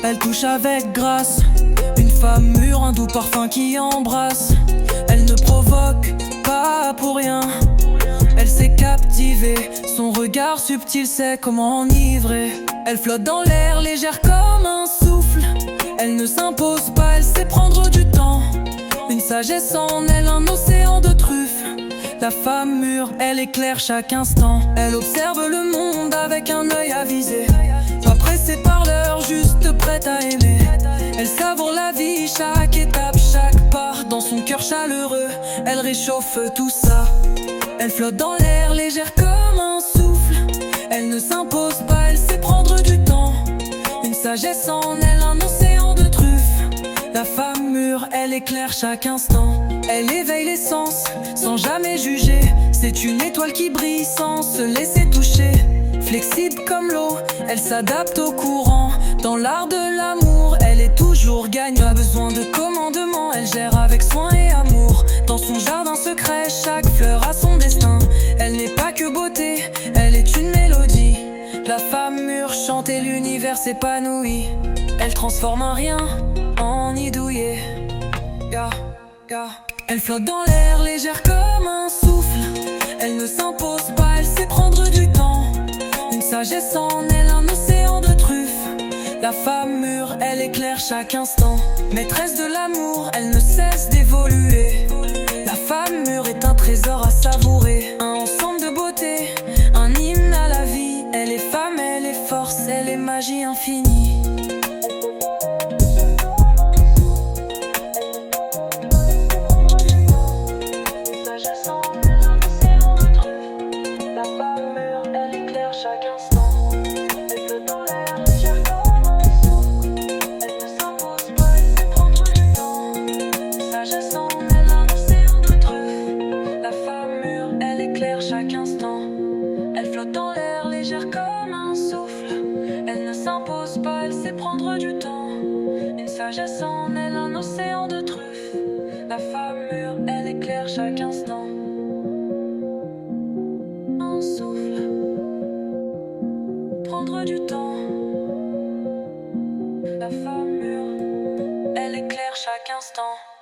Elle touche avec grâce, une femme mûre, un doux parfum qui embrasse. Elle ne provoque pas pour rien, elle sait captiver, son regard subtil sait comment enivrer. Elle flotte dans l'air, légère comme un souffle. Elle ne s'impose pas, elle sait prendre du temps. Une sagesse en elle, un océan de truffes. La femme mûre, elle éclaire chaque instant. Elle observe le monde avec un œil avisé, pas pressée par l'heure, juste prête à aimer. Elle savoure la vie, chaque étape, chaque pas. Dans son cœur chaleureux, elle réchauffe tout ça. Elle flotte dans l'air, légère comme un souffle. Elle ne s'impose pas, elle sait prendre du temps. Une sagesse en elle, un océan de truffes. La femme mûre, elle éclaire chaque instant. Elle éveille les sens, sans jamais juger. C'est une étoile qui brille sans se laisser toucher. Flexible comme l'eau, elle s'adapte au courant. Dans l'art de l'amour, elle est toujours gagnante. Pas besoin de commandement, elle gère avec soin et amour. Dans son jardin secret, chaque fleur a son destin. Elle n'est pas que beauté, elle est une mélodie. La femme mûre chante et l'univers s'épanouit. Elle transforme un rien en nid douillet. Elle flotte dans l'air, légère comme un souffle. Elle ne s'impose pas, elle sait prendre du temps. Une sagesse en elle, un océan de truffes. La femme mûre, elle éclaire chaque instant. Maîtresse de l'amour, elle ne cesse d'évoluer. La femme mûre est un trésor à savourer. Un ensemble de beauté, un hymne à la vie. Elle est femme, elle est force, elle est magie infinie. Chaque instant, elle flotte dans l'air, légère comme un souffle. Elle ne s'impose pas, elle sait prendre du temps. Une sagesse en elle, un océan de truffes. La femme mûre, elle éclaire chaque instant. Un souffle, prendre du temps. La femme mûre, elle éclaire chaque instant.